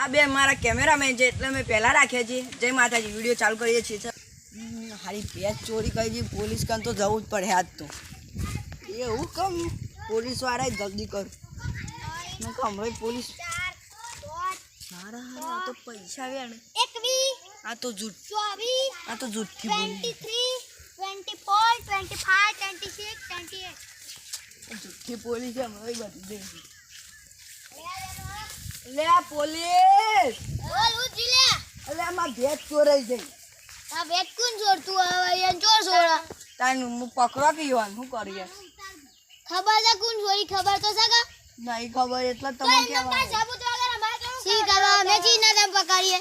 આ બે મારા કેમેરામેન છે એટલે મેં પહેલા રાખ્યા છે. જય માતાજી. વિડીયો ચાલુ કરીએ છીએ. હારી પેચ ચોરી કરી છે પોલીસ કાન તો જવું જ પડે આજ તો. એવું કમ પોલીસ વાળા જલ્દી કર હમણાં પોલીસ હારા તો પૈસા આવ્યા ને આ તો જૂઠી બોલી 23, 24, 25, 26, 28. જૂઠી પોલીસ છે હમણાં બધી દે લે આ પોલીસ બોલ ઉજી લે અલે આમાં ભેટ ચોરાઈ ગઈ. આ વેટ કોણ છોડતું આવે યાર ચોર છોડા તાન હું પકડવા પીવાનું શું કરીએ ખબર છે કોણ ચોરી ખબર તો છે કે નહીં ખબર એટલે તમને કહેવાય સાબુત વગર અમાર સી કરવા અમે જી ના તમ પકડીએ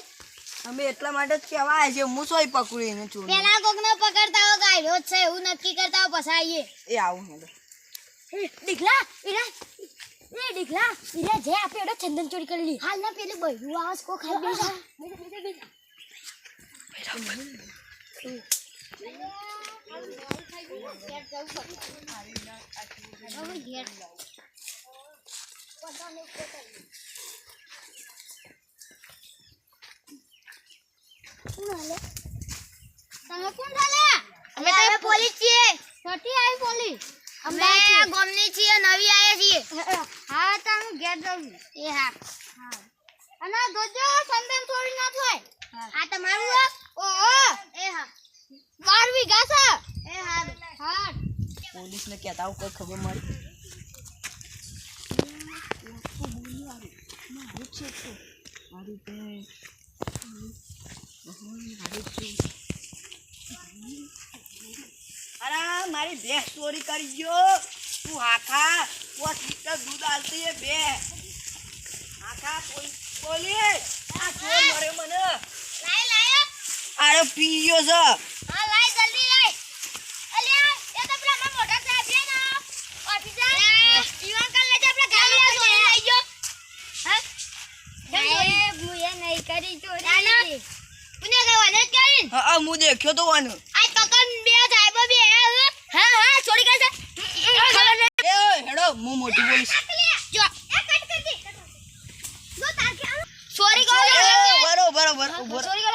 અમે એટલા માટે જ કહેવાય છે હું સોય પકડીને ચોરી પેલા કોકને પકડતા હો ગાયરો છે એવું નક્કી કરતા હો પછી આવીએ એ આવું હેલો દીકલા દીકલા જે આપણે એડો ચંદન ચોરી કરી લી હાલ ના પેલે બૈરું આવાજ કો ખાઈ બેસા તમે કોણ ચાલે અમે તો પોલીસ છીએ છોટી આવી પોલીસ અમે ગોમની છીએ નવી આયા છીએ હા તો હું ઘેર જાઉં એ હા અને જોજો સંદેમ ચોરી ના થાય આ તમારું ઓહો એ હા 12 વીઘા છે એ હા હા પોલીસ ને કહેતા આવું કોઈ ખબર મળી અરે મારી ભેંસ ચોરી કરી ગયો તું હાખા 5 લીટર દૂધ આલતી એ બે હાખા પોલીસ આ ચોર મરે મને લાય અરે પીયો છે હા લાય જલ્દી લાય અલ્યા એ તો પેલા મારા મોટા સાહેબ છે ને ઓફિસર ઈવાન કર લેજે આપણે ગાડી ચોરી લઈ ગયો હા એ મુએ નહીં કરી ચોરી પુને ગવાને કરી હા હું દેખ્યો તો વાનું આ કકન બે સાહેબ બે હા ચોરી કરે છે એ હેડો હું મોટી પોલીસ જો એ કટ કર દે જો તાર કે ચોરી કરો બરોબર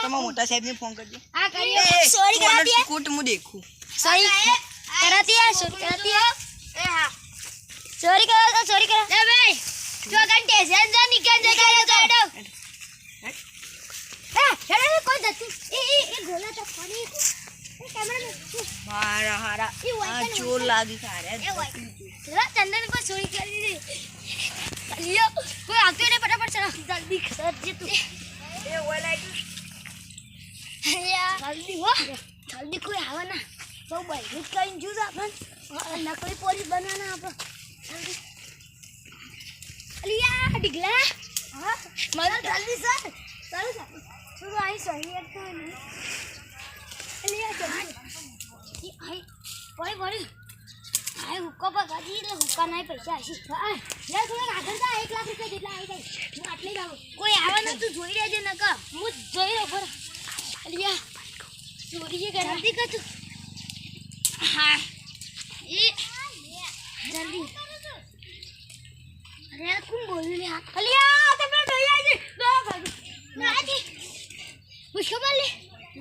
તમે મોટા સાહેબ ને ફોન કરજો આ કરી ચોરી કરાતી સ્કૂટ હું દેખું ચોરી કરાતી है ચોરી કરાતી है ए हां ચોરી કરો લે ભાઈ જો ઘંटे સેન્સર નિકલ દે કરે તો હેડો હેડો કોઈ દતી એ ગોલા તો ફરી એ કેમેરા મારા હારા આ ચોર લાગી સારે ચલા ચંદન પર ચોરી કરી દે લ્યો કોઈ આવતો ને ફટાફટ ચલા જલ્દી કરજે તું એ ઓલા યાર જલ્દી હો જલ્દી કોઈ આવે ના બહુ બૈરી કઈ જુદ આપણ નકલી પોલીસ બનવાના આપણે અલિયા ડિગલા હા મને જલ્દી સર ચાલો શું આઈ સહી એક તો નહીં અલિયા જલ્દી આઈ પડી આઈ હુક્કા પર ગાડી એટલે હુક્કા નહીં પૈસા હશે હા લે થોડા આગળ જા 1 લાખ રૂપિયા જેટલા આવી જાય હું આટલે જ આવું કોઈ આવે ને તું જોઈ લેજે નકા હું જોઈ રહ્યો પર અલિયા ચોરી કે જલ્દી કર તું હા એ જલ્દી અરે કોણ બોલ્યું લે અલિયા તમે દઈ આવજે દો ભાઈ નાજી મુશ્કો બોલે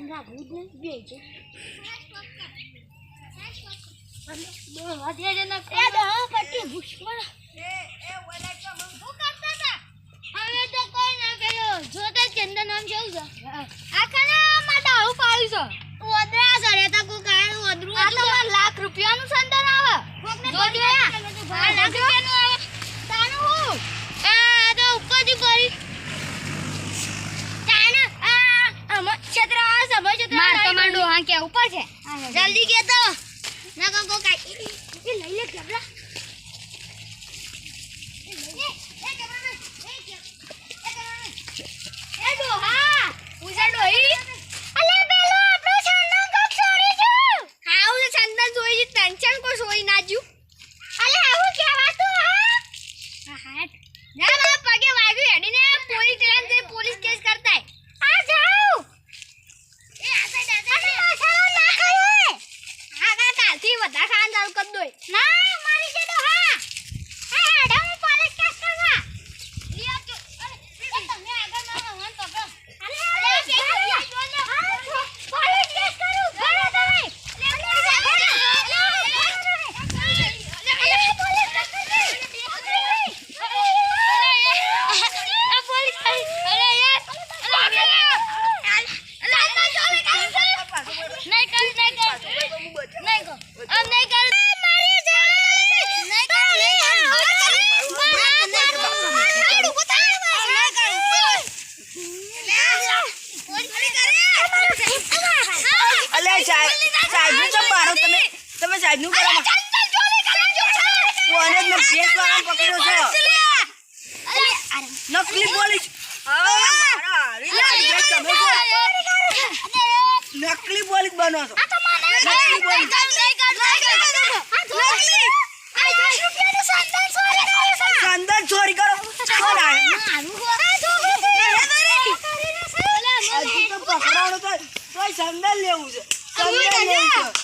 ના ભૂત ને બે છે દો વાદે જના એ દો પટ્ટી મુશ્કો એ ઓલા કે હું કરતા હતા હવે તો કોઈ ના કર્યો જો તો ચંદન નામ છે આખાના માડા હું પાડ્યું છે ઓદરા સરે તા કો કાય ઓદરું આ તો લાખ રૂપિયા નું સંદન આવે જો જોયા 5 લાખ રૂપિયા નું આવે તાનું હું આ તો ઉપરથી પડી તાના અમ ક્ષેત્ર આ સમય છે માર કમાન્ડો હા કે ઉપર છે જલ્દી કે તો ના કો કાય એ લઈ લે કેબલા ના મારી અલ્યા સાહેબનું ચમ મારો તમે સાહેબનું કરો કોને જ મેં ભેંસ વાળાને પકડ્યો છે નકલી પોલીસ નકલી પોલીસ બનો છો સંદર ચોરી કરો પકડવાનો તો સંદર લેવું છે સંદર લેવું છે